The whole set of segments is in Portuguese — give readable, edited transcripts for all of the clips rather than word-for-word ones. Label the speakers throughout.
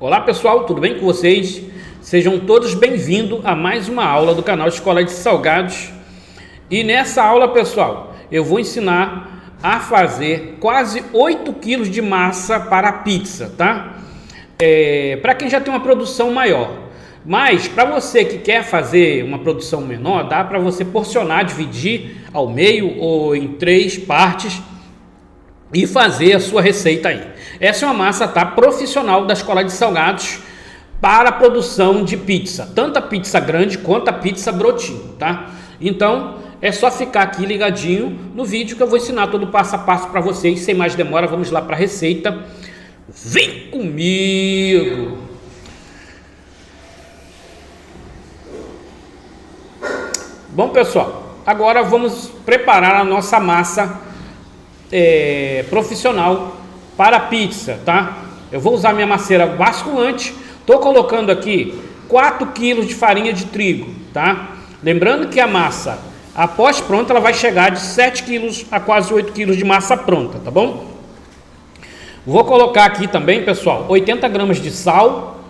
Speaker 1: Olá pessoal, tudo bem com vocês? Sejam todos bem-vindos a mais uma aula do canal Escola de Salgados. E nessa aula, pessoal, eu vou ensinar a fazer quase 8 kg de massa para pizza, tá? Para quem já tem uma produção maior. Mas para você que quer fazer uma produção menor, dá para você porcionar, dividir ao meio ou em 3 partes e fazer a sua receita aí. Essa é uma massa, tá, profissional da Escola de Salgados para a produção de pizza, tanto a pizza grande quanto a pizza brotinho, tá? Então é só ficar aqui ligadinho no vídeo que eu vou ensinar todo o passo a passo para vocês. Sem mais demora, vamos lá para a receita. Vem comigo! Bom pessoal, agora vamos preparar a nossa massa profissional para pizza, tá? Eu vou usar minha masseira basculante. Tô colocando aqui 4 kg de farinha de trigo, tá? Lembrando que a massa, após pronta, ela vai chegar de 7 kg a quase 8 kg de massa pronta, tá bom? Vou colocar aqui também, pessoal, 80 gramas de sal,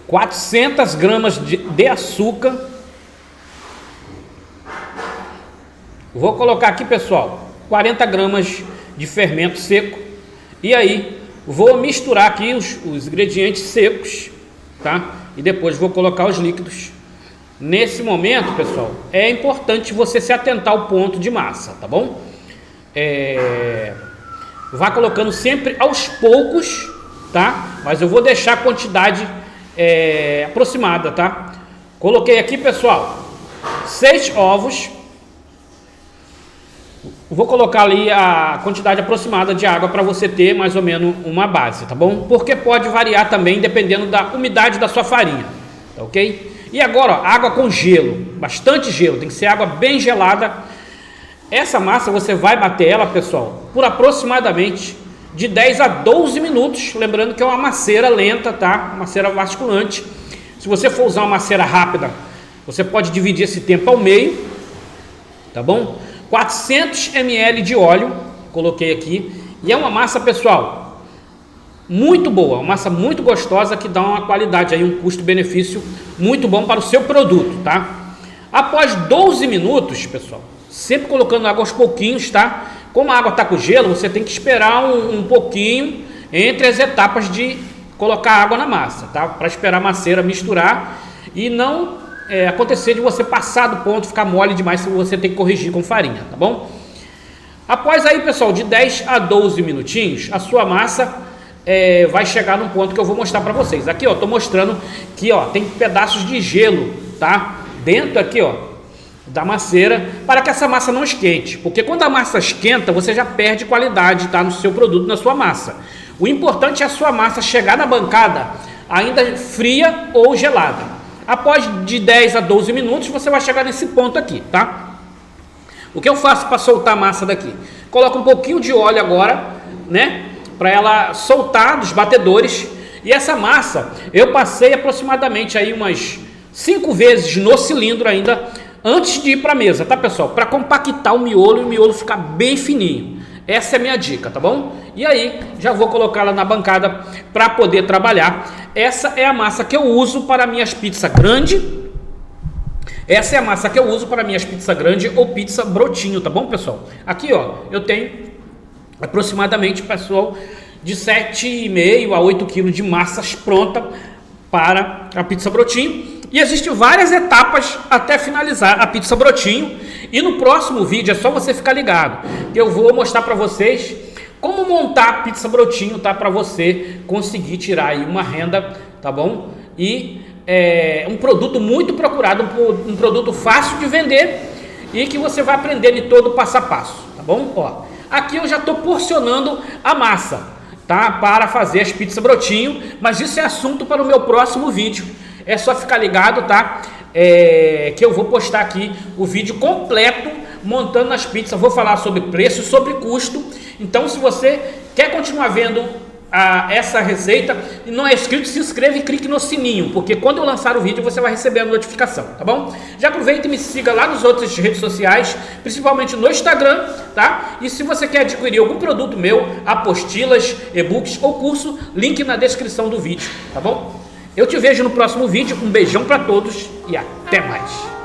Speaker 1: 400 gramas de açúcar. Vou colocar aqui, pessoal, 40 gramas de fermento seco. E aí, vou misturar aqui os ingredientes secos, tá? E depois vou colocar os líquidos. Nesse momento, pessoal, é importante você se atentar ao ponto de massa, tá bom? Vá colocando sempre aos poucos, tá? Mas eu vou deixar a quantidade aproximada, tá? Coloquei aqui, pessoal, 6 ovos. Vou colocar ali a quantidade aproximada de água para você ter mais ou menos uma base, tá bom? Porque pode variar também dependendo da umidade da sua farinha, tá ok? E agora, ó, água com gelo, bastante gelo, tem que ser água bem gelada. Essa massa você vai bater ela, pessoal, por aproximadamente de 10 a 12 minutos, lembrando que é uma masseira lenta, tá? Masseira basculante. Se você for usar uma masseira rápida, você pode dividir esse tempo ao meio, tá bom? 400 ml de óleo, coloquei aqui, e é uma massa, pessoal, muito boa, uma massa muito gostosa que dá uma qualidade aí, um custo-benefício muito bom para o seu produto, tá? Após 12 minutos, pessoal, sempre colocando água aos pouquinhos, tá? Como a água está com gelo, você tem que esperar um pouquinho entre as etapas de colocar água na massa, tá? Para esperar a masseira misturar e não acontecer de você passar do ponto, ficar mole demais, se você tem que corrigir com farinha, tá bom? Após aí, pessoal, de 10 a 12 minutinhos, a sua massa vai chegar num ponto que eu vou mostrar para vocês. Aqui, ó, tô mostrando que, ó, tem pedaços de gelo, tá? Dentro aqui, ó, da masseira, para que essa massa não esquente, porque quando a massa esquenta, você já perde qualidade, tá? No seu produto, na sua massa. O importante é a sua massa chegar na bancada ainda fria ou gelada. Após de 10 a 12 minutos, você vai chegar nesse ponto aqui, tá? O que eu faço para soltar a massa daqui? Coloco um pouquinho de óleo agora, né? Para ela soltar dos batedores. E essa massa, eu passei aproximadamente aí umas 5 vezes no cilindro ainda, antes de ir para a mesa, tá, pessoal? Para compactar o miolo e o miolo ficar bem fininho. Essa é a minha dica, tá bom? E aí, já vou colocá-la na bancada para poder trabalhar. Essa é a massa que eu uso para minhas pizzas grandes. Essa é a massa que eu uso para minhas pizzas grandes ou pizza brotinho, tá bom, pessoal? Aqui, ó, eu tenho aproximadamente, pessoal, de 7,5 a 8 kg de massas pronta para a pizza brotinho. E existem várias etapas até finalizar a pizza brotinho. E no próximo vídeo é só você ficar ligado, que eu vou mostrar para vocês como montar a pizza brotinho, tá? Para você conseguir tirar aí uma renda, tá bom? E um produto muito procurado, um produto fácil de vender e que você vai aprender de todo passo a passo, tá bom? Ó, aqui eu já estou porcionando a massa, tá? Para fazer as pizzas brotinho, mas isso é assunto para o meu próximo vídeo. É só ficar ligado, tá? Que eu vou postar aqui o vídeo completo montando as pizzas. Vou falar sobre preço, sobre custo. Então, se você quer continuar vendo essa receita e não é inscrito, se inscreva e clique no sininho, porque quando eu lançar o vídeo você vai receber a notificação, tá bom? Já aproveita e me siga lá nas outras redes sociais, principalmente no Instagram, tá? E se você quer adquirir algum produto meu, apostilas, e-books ou curso, link na descrição do vídeo, tá bom? Eu te vejo no próximo vídeo, um beijão para todos e até mais!